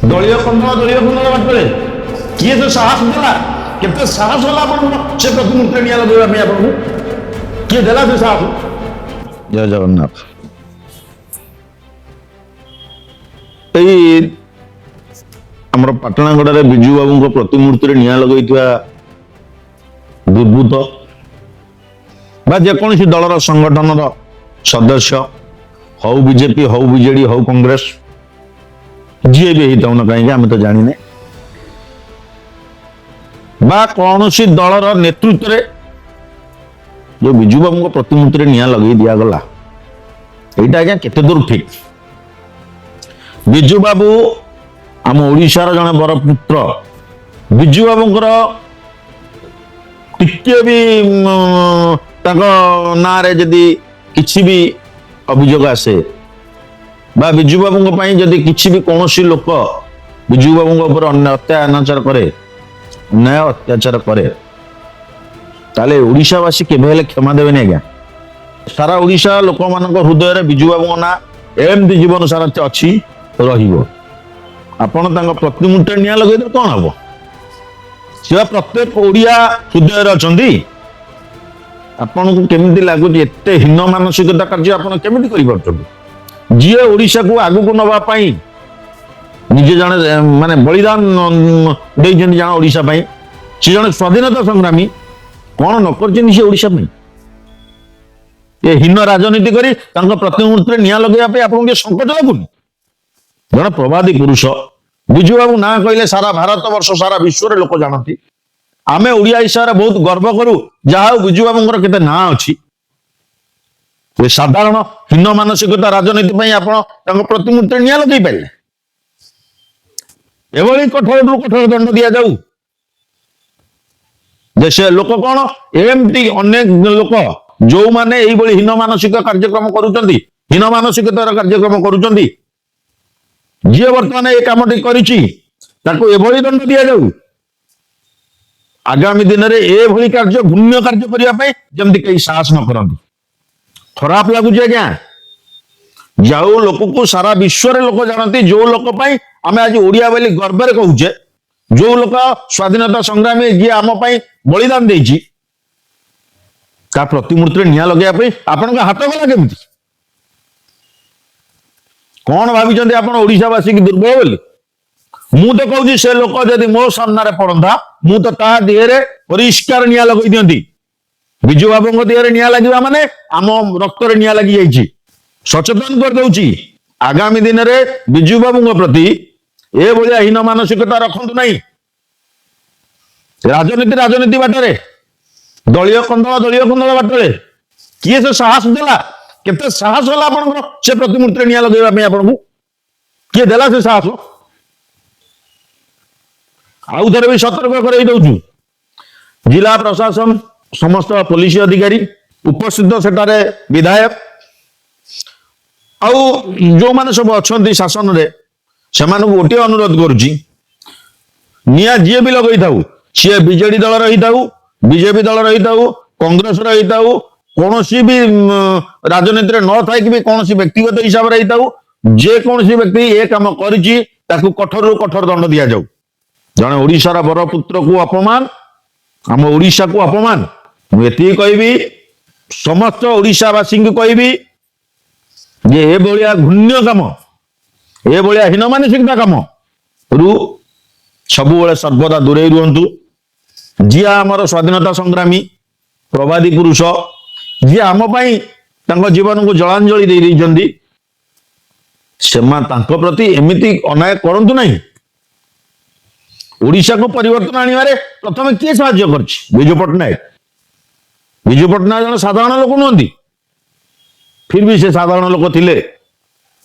ଦଳୀୟ କନ୍ଦଳ ବାଟରେ କିଏ ତ ସାହସ ଦେଲା? କେତେ ସାହସ ହେଲା ଆପଣଙ୍କୁ ସେ ପ୍ରତିମୂର୍ତ୍ତିରେ ନିଆଁ ଲଗେଇବା ପାଇଁ? ଆପଣଙ୍କୁ କିଏ ଦେଲା ସେ ସାହସ? ଜୟ ଜଗନ୍ନାଥ। ଏଇ ଆମର ପାଟଣାଗଡରେ ବିଜୁ ବାବୁଙ୍କ ପ୍ରତିମୂର୍ତ୍ତିରେ ନିଆଁ ଲଗେଇଥିବା ଦୁର୍ବୃତ୍ତ ବା ଯେକୌଣସି ଦଳର ସଂଗଠନର ସଦସ୍ୟ ହଉ ବିଜେପି ହଉ ବିଜେଡି ହଉ କଂଗ୍ରେସ ଯିଏ ବି ହେଇଥାଉ ନା କାହିଁକି ଆମେ ତ ଜାଣିନେ, ବା କୌଣସି ଦଳର ନେତୃତ୍ୱରେ ଯୋଉ ବିଜୁ ବାବୁଙ୍କ ପ୍ରତିମୂର୍ତ୍ତିରେ ନିଆଁ ଲଗେଇ ଦିଆଗଲା, ଏଇଟା ଆଜ୍ଞା କେତେ ଦୂର ଠିକ? ବିଜୁ ବାବୁ ଆମ ଓଡ଼ିଶାର ଜଣେ ବର ପୁତ୍ର। ବିଜୁ ବାବୁଙ୍କର ଟିକେ ବି ତାଙ୍କ ନାଁରେ ଯଦି କିଛି ବି ଅଭିଯୋଗ ଆସେ ବା ବିଜୁ ବାବୁଙ୍କ ପାଇଁ ଯଦି କିଛି ବି କୌଣସି ଲୋକ ବିଜୁ ବାବୁଙ୍କ ଉପରେ ଅତ୍ୟାଚାର କରେ, ଅନ୍ୟାୟ ଅତ୍ୟାଚାର କରେ, ତାହେଲେ ଓଡ଼ିଶାବାସୀ କେବେ ହେଲେ କ୍ଷମା ଦେବେନି ଆଜ୍ଞା। ସାରା ଓଡ଼ିଶା ଲୋକମାନଙ୍କ ହୃଦୟରେ ବିଜୁ ବାବୁଙ୍କ ନାଁ ଏମିତି ଜୀବନ ସାରା ଅଛି, ରହିବ। ଆପଣ ତାଙ୍କ ପ୍ରତିମୂର୍ତ୍ତିରେ ନିଆଁ ଲଗେଇଦେଲେ କଣ ହବ? ସେ ପ୍ରତ୍ୟେକ ଓଡ଼ିଆ ହୃଦୟରେ ଅଛନ୍ତି। ଆପଣଙ୍କୁ କେମିତି ଲାଗୁଛି? ଏତେ ହୀନ ମାନସିକତା କାର୍ଯ୍ୟ ଆପଣ କେମିତି କରିପାରୁଛନ୍ତି? ଯିଏ ଓଡ଼ିଶାକୁ ଆଗକୁ ନବା ପାଇଁ ନିଜେ ଜଣେ ମାନେ ବଳିଦାନ ଦେଇଛନ୍ତି ଜଣେ ଓଡ଼ିଶା ପାଇଁ, ସେ ଜଣେ ସ୍ୱାଧୀନତା ସଂଗ୍ରାମୀ, କଣ ନ କରିଛନ୍ତି ସେ ଓଡ଼ିଶା ପାଇଁ? ଏ ହୀନ ରାଜନୀତି କରି ତାଙ୍କ ପ୍ରତିମୂର୍ତ୍ତିରେ ନିଆଁ ଲଗେଇବା ପାଇଁ ଆପଣଙ୍କୁ ସଂକଟ ଲାଗୁନି? ଜଣେ ପ୍ରବାଦୀ ପୁରୁଷ ବିଜୁ ବାବୁ ନାଁ କହିଲେ ସାରା ଭାରତ ବର୍ଷ ସାରା ବିଶ୍ୱରେ ଲୋକ ଜାଣନ୍ତି। ଆମେ ଓଡ଼ିଆ ହିସାବରେ ବହୁତ ଗର୍ବ କରୁ, ଯାହା ହଉ ବିଜୁ ବାବୁଙ୍କର କେତେ ନାଁ ଅଛି। ଏ ସାଧାରଣ ହୀନ ମାନସିକତା ରାଜନୀତି ପାଇଁ ଆପଣ ତାଙ୍କ ପ୍ରତିମୂର୍ତ୍ତିରେ ନିଆଁ ଲଗେଇ ପାରିଲେ? ଏଭଳି କଠୋରରୁ କଠୋର ଦଣ୍ଡ ଦିଆଯାଉ ଯେ ସେ ଲୋକ କଣ, ଏମିତି ଅନେକ ଲୋକ ଯୋଉମାନେ ଏଇଭଳି ହୀନ ମାନସିକ କାର୍ଯ୍ୟକ୍ରମ କରୁଛନ୍ତି, ହୀନ ମାନସିକତାର କାର୍ଯ୍ୟକ୍ରମ କରୁଛନ୍ତି, ଯିଏ ବର୍ତ୍ତମାନ ଏ କାମଟି କରିଛି ତାକୁ ଏଭଳି ଦଣ୍ଡ ଦିଆଯାଉ, ଆଗାମୀ ଦିନରେ ଏଭଳି କାର୍ଯ୍ୟ ଘୃଣ୍ୟ କାର୍ଯ୍ୟ କରିବା ପାଇଁ ଯେମିତି କେହି ସାହସ ନ କରନ୍ତି। ଖରାପ ଲାଗୁଛି ଆଜ୍ଞା। ଯୋଉ ଲୋକକୁ ସାରା ବିଶ୍ୱରେ ଲୋକ ଜାଣନ୍ତି, ଯୋଉ ଲୋକ ପାଇଁ ଆମେ ଆଜି ଓଡ଼ିଆ ବୋଲି ଗର୍ବରେ କହୁଛେ, ଯୋଉ ଲୋକ ସ୍ୱାଧୀନତା ସଂଗ୍ରାମୀ ଯିଏ ଆମ ପାଇଁ ବଳିଦାନ ଦେଇଛି, ତା ପ୍ରତିମୂର୍ତ୍ତିରେ ନିଆଁ ଲଗେଇବା ପାଇଁ ଆପଣଙ୍କ ହାତ ଗଲା କେମିତି? କଣ ଭାବିଛନ୍ତି ଆପଣ ଓଡ଼ିଶାବାସୀକି ଦୁର୍ବଳ ବୋଲି? ମୁଁ ତ କହୁଛି ସେ ଲୋକ ଯଦି ମୋ ସାମ୍ନାରେ ପଡନ୍ତା, ମୁଁ ତ ତା ଦେହରେ ପରିଷ୍କାର ନିଆଁ ଲଗେଇ ଦିଅନ୍ତି। ବିଜୁ ବାବୁଙ୍କ ଦେହରେ ନିଆଁ ଲାଗିବା ମାନେ ଆମ ରକ୍ତରେ ନିଆଁ ଲାଗି ଯାଇଛି। ସଚେତନ କରିଦଉଛି, ଆଗାମୀ ଦିନରେ ବିଜୁ ବାବୁଙ୍କ ପ୍ରତି ଏଭଳିଆ ହୀନ ମାନସିକତା ରଖନ୍ତୁ ନାହିଁ। ରାଜନୀତି ବାଟରେ, ଦଳୀୟ କନ୍ଦଳ ବାଟରେ କିଏ ସେ ସାହସ ଦେଲା? କେତେ ସାହସ ହେଲା ଆପଣଙ୍କର ସେ ପ୍ରତିମୂର୍ତ୍ତିରେ ନିଆଁ ଲଗେଇବା ପାଇଁ? ଆପଣଙ୍କୁ କିଏ ଦେଲା ସେ ସାହସ? ଆଉ ଥରେ ବି ସତର୍କ କରାଇ ଦଉଛୁ, ଜିଲ୍ଲା ପ୍ରଶାସନ, ସମସ୍ତ ପୋଲିସ ଅଧିକାରୀ ଉପସ୍ଥିତ, ସେଠାରେ ବିଧାୟକ ଆଉ ଯୋଉମାନେ ସବୁ ଅଛନ୍ତି ଶାସନରେ, ସେମାନଙ୍କୁ ଗୋଟିଏ ଅନୁରୋଧ କରୁଛି, ନିଆଁ ଯିଏ ବି ଲଗେଇଥାଉ, ସିଏ ବିଜେଡି ଦଳର ହେଇଥାଉ, ବିଜେପି ଦଳର ହେଇଥାଉ, କଂଗ୍ରେସର ହେଇଥାଉ, କୌଣସି ବି ରାଜନୀତିରେ ନ ଥାଇକି ବି କୌଣସି ବ୍ୟକ୍ତିଗତ ହିସାବରେ ହେଇଥାଉ, ଯେକୌଣସି ବ୍ୟକ୍ତି ଏ କାମ କରିଛି ତାକୁ କଠୋରରୁ କଠୋର ଦଣ୍ଡ ଦିଆଯାଉ। ଜଣେ ଓଡ଼ିଶାର ବର ପୁତ୍ରକୁ ଅପମାନ, ଆମ ଓଡ଼ିଶାକୁ ଅପମାନ। ମୁଁ ଏତିକି କହିବି, ସମସ୍ତ ଓଡ଼ିଶାବାସୀଙ୍କୁ କହିବି ଯେ ଏଭଳିଆ ଘୃଣ୍ୟ କାମ, ଏଭଳିଆ ହୀନ ମାନସିକତା କାମରୁ ସବୁବେଳେ ସର୍ବଦା ଦୂରେଇ ରୁହନ୍ତୁ। ଯିଏ ଆମର ସ୍ୱାଧୀନତା ସଂଗ୍ରାମୀ, ପ୍ରବାଦୀ ପୁରୁଷ, ଯିଏ ଆମ ପାଇଁ ତାଙ୍କ ଜୀବନକୁ ଜଳାଞ୍ଜଳି ଦେଇଛନ୍ତି, ସେମାନେ ତାଙ୍କ ପ୍ରତି ଏମିତି ଅନ୍ୟାୟ କରନ୍ତୁ ନାହିଁ। ଓଡ଼ିଶାକୁ ପରିବର୍ତ୍ତନ ଆଣିବାରେ ପ୍ରଥମେ କିଏ ସାହାଯ୍ୟ କରିଛି? ବିଜୁ ପଟ୍ଟନାୟକ। ବିଜୁ ପଟ୍ଟନାୟକ ଜଣେ ସାଧାରଣ ଲୋକ ନୁହନ୍ତି, ଫିର ବି ସେ ସାଧାରଣ ଲୋକ ଥିଲେ।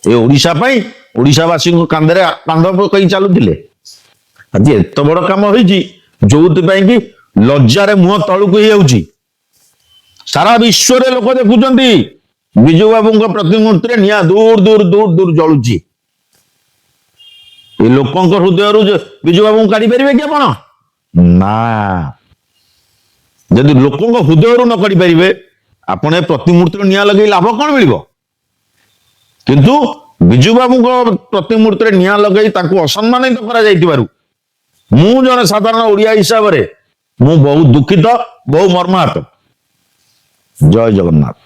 ଏ ଓଡ଼ିଶା ପାଇଁ ଓଡ଼ିଶାବାସୀଙ୍କ କାନ୍ଧରେ କାନ୍ଧ ପକାଇ ଚାଲୁଥିଲେ। ଆଜି ଏତେ ବଡ କାମ ହେଇଛି ଯୋଉଥିପାଇଁ କି ଲଜ୍ଜାରେ ମୁହଁ ତଳକୁ ହେଇଯାଉଛି। ସାରା ବିଶ୍ୱରେ ଲୋକ ଦେଖୁଛନ୍ତି ବିଜୁ ବାବୁଙ୍କ ପ୍ରତିମୂର୍ତ୍ତିରେ ନିଆଁ ଦୂର ଦୂର ଦୂର ଦୂର ଜଳୁଛି। ଏ ଲୋକଙ୍କ ହୃଦୟରୁ ବିଜୁ ବାବୁଙ୍କୁ କାଢି ପାରିବେ କି ଆପଣ? ନା। ଯଦି ଲୋକଙ୍କ ହୃଦୟରୁ ନ କାଢି ପାରିବେ, ଆପଣ ଏ ପ୍ରତିମୂର୍ତ୍ତିରେ ନିଆଁ ଲଗେଇ ଲାଭ କଣ ମିଳିବ? କିନ୍ତୁ ବିଜୁ ବାବୁଙ୍କ ପ୍ରତିମୂର୍ତ୍ତିରେ ନିଆଁ ଲଗାଇ ତାଙ୍କୁ ଅସମ୍ମାନିତ କରାଯାଇଥିବାରୁ ମୁଁ ଜଣେ ସାଧାରଣ ଓଡ଼ିଆ ହିସାବରେ ମୁଁ ବହୁ ଦୁଃଖିତ, ବହୁ ମର୍ମାହତ। ଜୟ ଜଗନ୍ନାଥ।